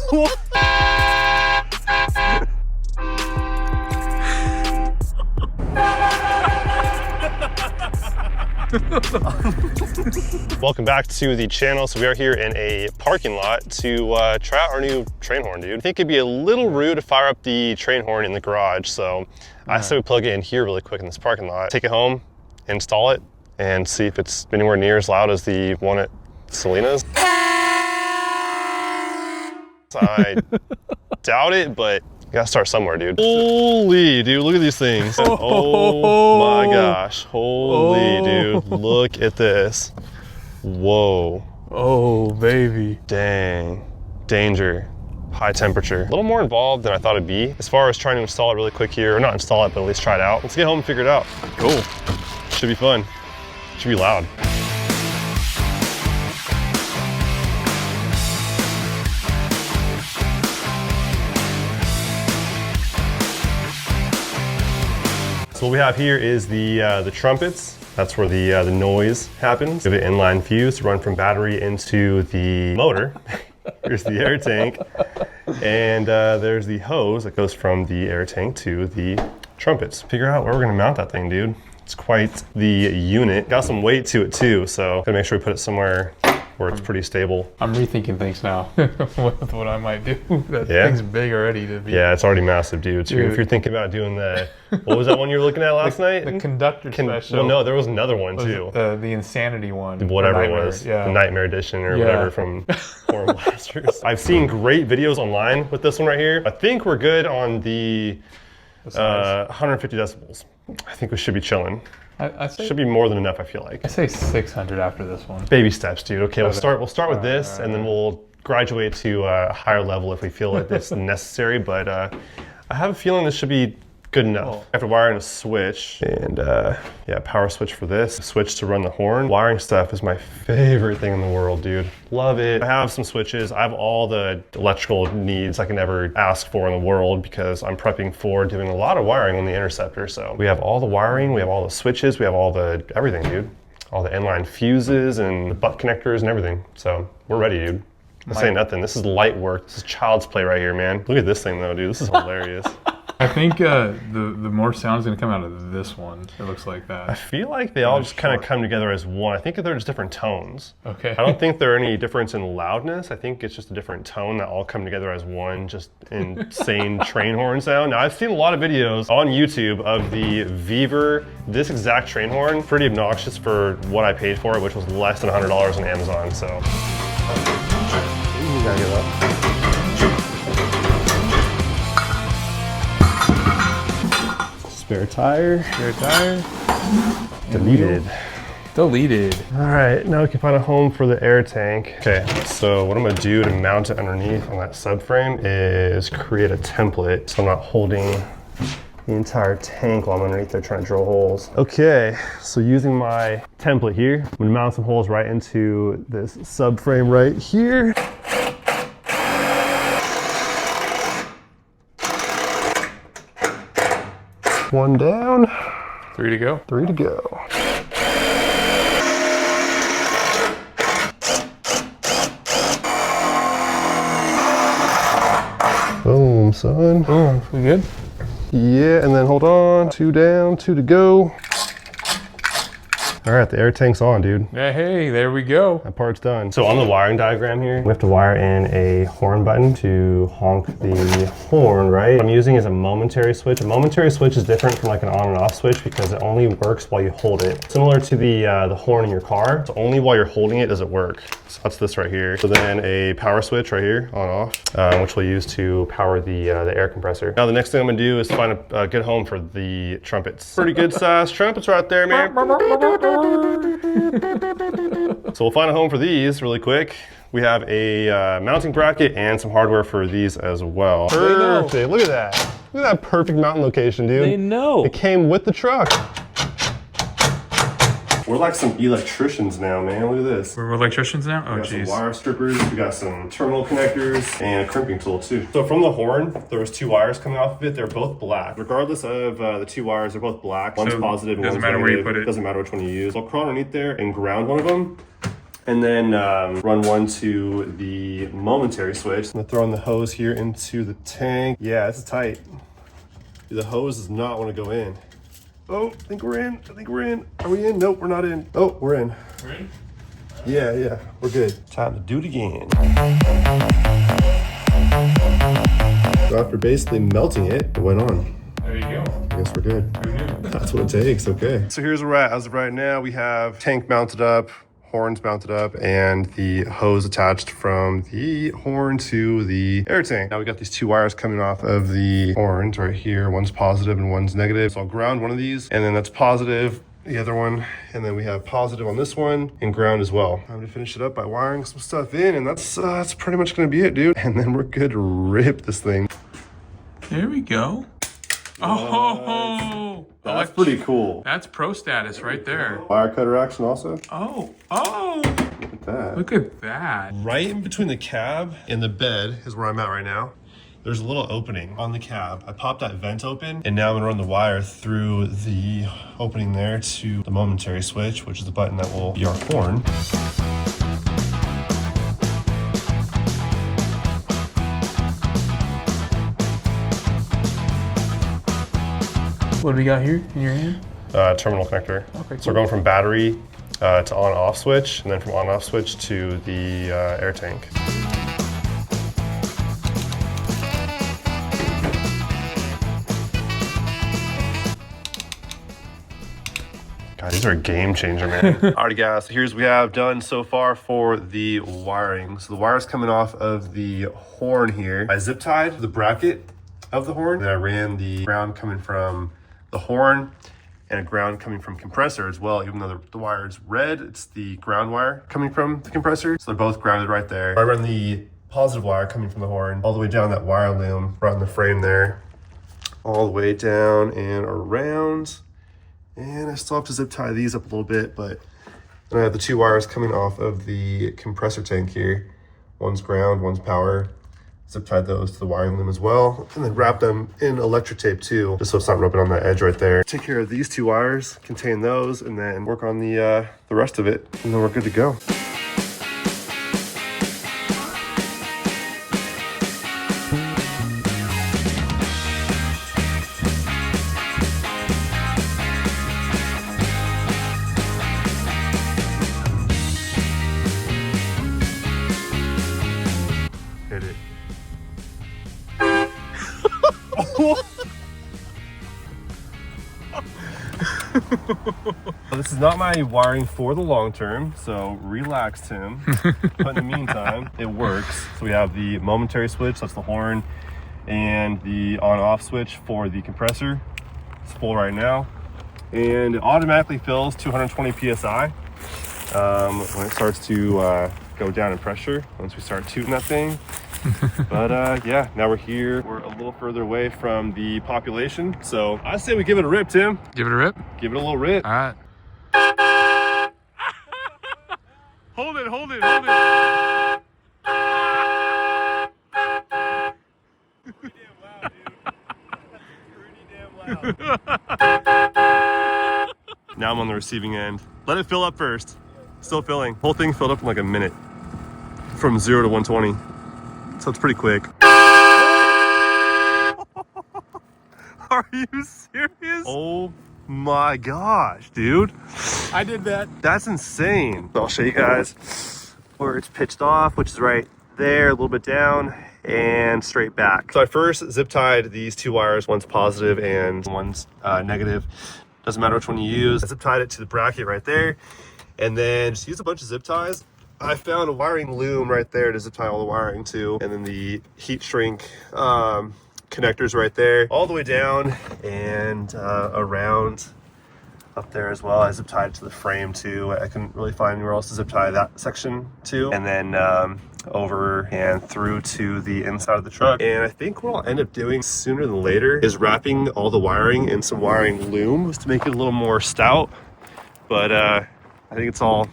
Welcome back to the channel. So we are here in a parking lot to try out our new train horn, dude. I think it'd be a little rude to fire up the train horn in the garage, so I said we plug it in here really quick in this parking lot, take it home, install it, and see if it's anywhere near as loud as the one at Selena's. I doubt it, but you gotta start somewhere, dude. Holy, dude, look at these things. Oh my gosh, holy, dude, look at this. Whoa. Oh, baby. Dang, danger, high temperature. A little more involved than I thought it'd be. As far as trying to install it really quick here, or not install it, but at least try it out. Let's get home and figure it out. Cool, should be fun, should be loud. So what we have here is the trumpets. That's where the noise happens. We have an inline fuse to run from battery into the motor. Here's the air tank. And there's the hose that goes from the air tank to the trumpets. Figure out where we're gonna mount that thing, dude. It's quite the unit. Got some weight to it too, so gotta make sure we put it somewhere where it's pretty stable. I'm rethinking things now with what I might do. That thing's big already to be. Yeah, it's already massive, dude. So if you're thinking about doing the, what was that one you were looking at last night? The conductor special. Well, no, there was another one too. The insanity one. Whatever it was, the Nightmare Edition or whatever from Foreign Blasters. I've seen great videos online with this one right here. I think we're good on the 150 decibels. I think we should be chilling. I say, should be more than enough, I feel like. I say 600 after this one. Baby steps, dude. Okay, we'll start with this, and then we'll graduate to a higher level if we feel like it's necessary. But I have a feeling this should be good enough. After wiring a switch, and yeah, power switch for this, switch to run the horn. Wiring stuff is my favorite thing in the world, dude. Love it. I have some switches. I have all the electrical needs I can ever ask for in the world because I'm prepping for doing a lot of wiring on the Interceptor. So we have all the wiring, we have all the switches, we have all the everything, dude. All the inline fuses and the butt connectors and everything. So we're ready, dude. I say nothing. This is light work. This is child's play right here, man. Look at this thing though, dude. This is hilarious. I think the more sound's gonna come out of this one. It looks like that. I feel like they all just kind of come together as one. I think they're just different tones. Okay. I don't think there are any difference in loudness. I think it's just a different tone that all come together as one, just insane train horn sound. Now I've seen a lot of videos on YouTube of the Viver, this exact train horn, pretty obnoxious for what I paid for it, which was less than $100 on Amazon, so. Ooh, gotta get up. Spare tire. Spare tire. Deleted. Deleted. All right, now we can find a home for the air tank. Okay, so what I'm gonna do to mount it underneath on that subframe is create a template so I'm not holding the entire tank while I'm underneath there trying to drill holes. Okay, so using my template here, I'm gonna mount some holes right into this subframe right here. One down. 3 to go. 3 to go. Boom, son. Boom, we good? Yeah, and then hold on. 2 down, 2 to go. All right, the air tank's on, dude. Yeah, hey, there we go. That part's done. So on the wiring diagram here, we have to wire in a horn button to honk the horn, right? What I'm using is a momentary switch. A momentary switch is different from like an on and off switch because it only works while you hold it. Similar to the horn in your car, so only while you're holding it does it work. So that's this right here. So then a power switch right here, on off, which we'll use to power the air compressor. Now the next thing I'm gonna do is find a good home for the trumpets. Pretty good sized trumpets right there, man. So we'll find a home for these really quick. We have a mounting bracket and some hardware for these as well. Perfect, look at that. Look at that perfect mounting location, dude. They know. It came with the truck. We're like some electricians now, man. Look at this. We're electricians now? Oh, we got geez. some wire strippers, we got some terminal connectors, and a crimping tool too. So from the horn, there was 2 wires coming off of it. They're both black. Regardless of the 2 wires, they're both black. One's positive, doesn't one's matter negative. where you put it. Doesn't matter which one you use. I'll crawl underneath there and ground one of them. And then run one to the momentary switch. I'm gonna throw in the hose here into the tank. Yeah, this is tight. The hose does not want to go in. Oh, I think we're in. I think we're in. Are we in? Nope, we're not in. Oh, we're in. We're in? Yeah, we're good. Time to do it again. So after basically melting it, it went on. There you go. I guess we're good. Who knew? That's what it takes, okay. So here's where we're at. As of right now, we have tank mounted up, horns mounted up, and the hose attached from the horn to the air tank. Now we got these two wires coming off of the horns right here. One's positive and one's negative. So I'll ground one of these, and then that's positive, the other one, and then we have positive on this one and ground as well. I'm gonna finish it up by wiring some stuff in, and that's pretty much gonna be it, dude. And then we're good to rip this thing. There we go. Oh, That's pretty cool. That's pro status right there. Wire cutter action also. Oh, Look at that. look at that. Right in between the cab and the bed is where I'm at right now. There's a little opening on the cab. I popped that vent open, and now I'm gonna run the wire through the opening there to the momentary switch, which is the button that will be our horn. What do we got here in your hand? Terminal connector. Okay, So we're going from battery to on-off switch, and then from on-off switch to the air tank. God, these are a game changer, man. Alrighty guys, so here's what we have done so far for the wiring. So the wire's coming off of the horn here. I zip tied the bracket of the horn, then I ran the ground coming from the horn and a ground coming from compressor as well. Even though the wire is red, it's the ground wire coming from the compressor. So they're both grounded right there. I run the positive wire coming from the horn all the way down that wire loom, right on the frame there, all the way down and around. And I still have to zip tie these up a little bit, but then I have the two wires coming off of the compressor tank here. One's ground, one's power. Zip tied those to the wiring loom as well, and then wrap them in electric tape too, just so it's not rubbing on that edge right there. Take care of these two wires, contain those, and then work on the rest of it, and then we're good to go. Hit it. This is not my wiring for the long term, so relax, Tim. But in the meantime, it works. So we have the momentary switch, that's the horn, and the on-off switch for the compressor. It's full right now, and it automatically fills 220 psi when it starts to go down in pressure once we start tooting that thing. But yeah, now we're here. We're a little further away from the population, so I say we give it a rip, Tim. Give it a rip. Give it a little rip. All right. Hold it, hold it, hold it. Pretty damn loud. Now I'm on the receiving end. Let it fill up first. Still filling. Whole thing filled up in like a minute. From 0 to 120. So it's pretty quick. Are you serious? Oh my gosh, dude. I did that. That's insane. I'll show you guys where it's pitched off, which is right there, a little bit down and straight back. So I first zip tied these two wires, one's positive and one's negative. Doesn't matter which one you use. I zip tied it to the bracket right there, and then just use a bunch of zip ties. I found a wiring loom right there to zip tie all the wiring to, and then the heat shrink connectors right there, all the way down and around up there as well. I zip tied it to the frame too. I couldn't really find anywhere else to zip tie that section to, and then over and through to the inside of the truck. And I think what I'll end up doing sooner than later is wrapping all the wiring in some wiring looms to make it a little more stout. But I think it's all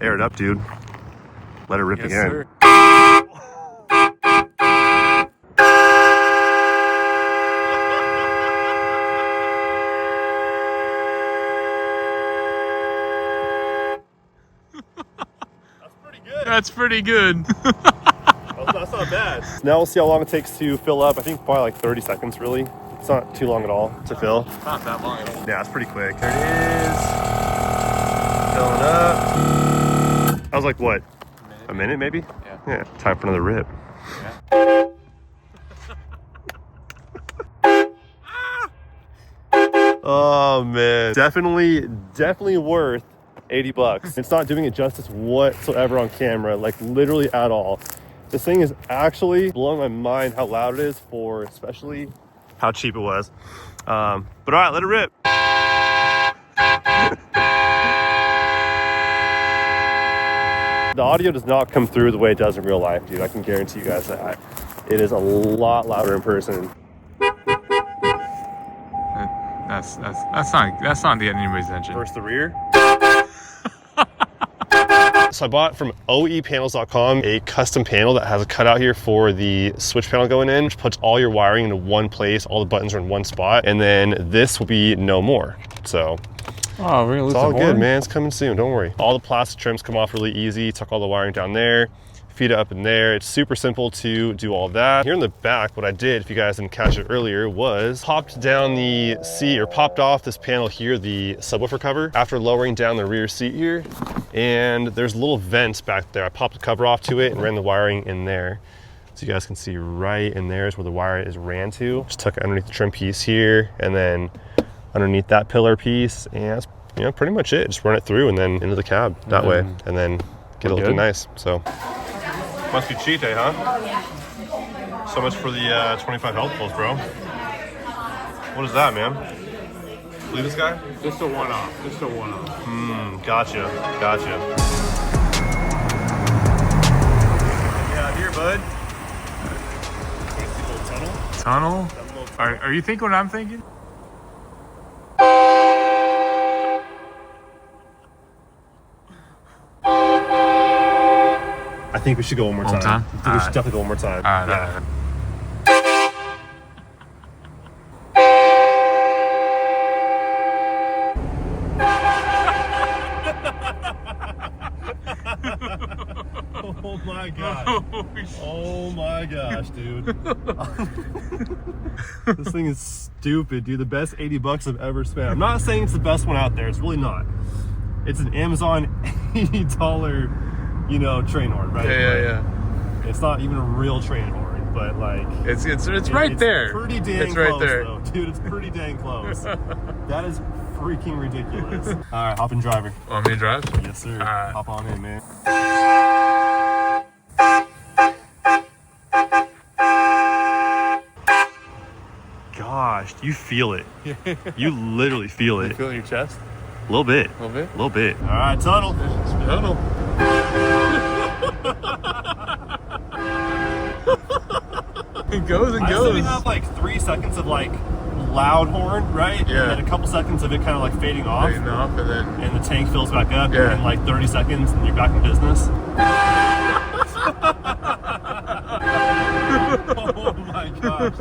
aired up, dude. Let it rip again. Sir. That's pretty good. That's not bad. Now we'll see how long it takes to fill up. I think probably like 30 seconds, really. It's not too long at all to fill. Not that long at all. Yeah, it's pretty quick. There it is. Filling up. I was like, what? A minute, maybe? Yeah. Yeah, time for another rip. Yeah. Oh, man. Definitely worth 80 bucks. It's not doing it justice whatsoever on camera, like literally at all. This thing is actually blowing my mind how loud it is for especially how cheap it was. But all right, let it rip. The audio does not come through the way it does in real life, dude. I can guarantee you guys that. It is a lot louder in person. That's not getting anybody's attention. First the rear. So I bought from oepanels.com a custom panel that has a cutout here for the switch panel going in, which puts all your wiring into one place. All the buttons are in one spot, and then this will be no more. So Oh, we're gonna lose it's all the good, board? man. It's coming soon. Don't worry. All the plastic trims come off really easy. Tuck all the wiring down there. Feed it up in there. It's super simple to do all that. Here in the back, what I did, if you guys didn't catch it earlier, was popped down the seat, or popped off this panel here, the subwoofer cover, after lowering down the rear seat here. And there's little vents back there. I popped the cover off to it and ran the wiring in there. So you guys can see right in there is where the wire is ran to. Just tuck it underneath the trim piece here, and then underneath that pillar piece, and that's pretty much it. Just run it through and then into the cab that way, and then get it looking nice. So must be cheat day, huh? So much for the 25 health pulls, bro. What is that, man? Believe this guy? Just a one-off. Just a one-off. Gotcha. Yeah, here, bud. Tunnel? Are you thinking what I'm thinking? I think we should go one more One time. time? I think we should definitely go one more time. Alright. Oh my gosh. Oh my gosh, dude. This thing is stupid, dude. The best 80 bucks I've ever spent. I'm not saying it's the best one out there. It's really not. It's an Amazon $80, train horn, right? Yeah. It's not even a real train horn, but like It's right there. Pretty dang It's right close, there. though. Dude, it's pretty dang close. That is freaking ridiculous. All right, hop in, driver. Want me to drive? Yes, sir. right. Hop on in, man. Gosh, you feel it. You literally feel it. Feel in your chest? A little bit. A little bit? A little bit. All right, tunnel. Tunnel. It goes and I goes. said we have like 3 seconds of like loud horn, right? Yeah. And then a couple seconds of it kind of like fading off. Fading off, and then And the tank fills back up. Yeah. And like 30 seconds and you're back in business. Oh my gosh.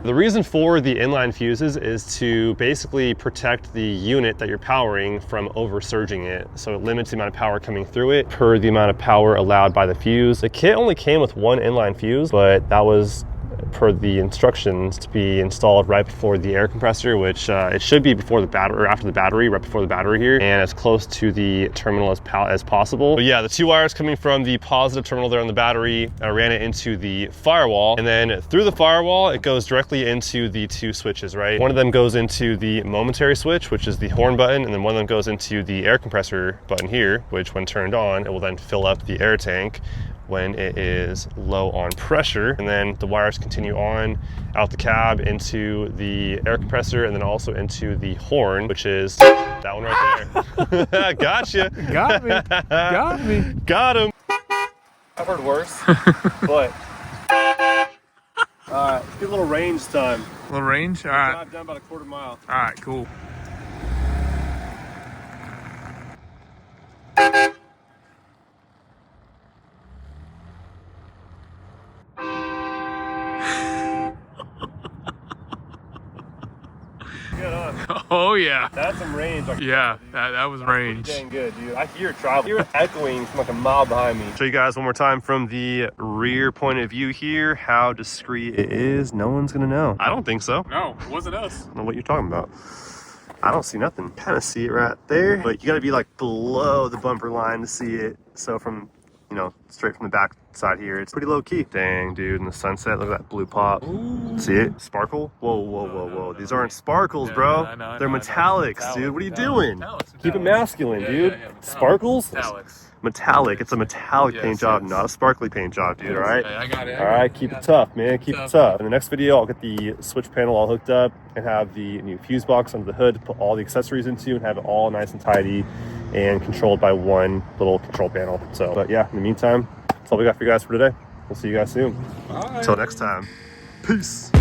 The reason for the inline fuses is to basically protect the unit that you're powering from over surging it. So it limits the amount of power coming through it per the amount of power allowed by the fuse. The kit only came with one inline fuse, but that was per the instructions to be installed right before the air compressor, which it should be before the battery, or after the battery, right before the battery here, and as close to the terminal as possible. But yeah, the 2 wires coming from the positive terminal there on the battery, I ran it into the firewall, and then through the firewall, it goes directly into the 2 switches, right? One of them goes into the momentary switch, which is the horn button, and then one of them goes into the air compressor button here, which when turned on, it will then fill up the air tank when it is low on pressure. And then the wires continue on out the cab into the air compressor, and then also into the horn, which is that one right there. Gotcha. got me. Got me. Got him. I've heard worse, but all right, let's get a little range time. Little range? All right. Drive down about a quarter mile. All right, cool. Get on. Oh yeah. That's some range. Like, Yeah, that was range. dang good, dude. I hear it travel. I hear it echoing from like a mile behind me. Show you guys one more time from the rear point of view here how discreet it is. No one's gonna know. I don't think so. No, it wasn't us. I don't know what you're talking about. I don't see nothing. Kind of see it right there, but you gotta be like below the bumper line to see it. So from, you know, straight from the back side here, it's pretty low key. Dang, dude, in the sunset, look at that blue pop. Ooh. See it? Sparkle? Whoa, whoa, whoa, whoa. These aren't sparkles, bro. They're metallics, dude. What are you doing? Keep it masculine, dude. Sparkles? Metallic. It's a metallic paint job, not a sparkly paint job, dude. All right. I got it. All right. Keep it tough, man. Keep it tough. In the next video, I'll get the switch panel all hooked up and have the new fuse box under the hood to put all the accessories into and have it all nice and tidy and controlled by one little control panel. So, but yeah, in the meantime, that's all we got for you guys for today. We'll see you guys soon. Bye. Until next time. Peace.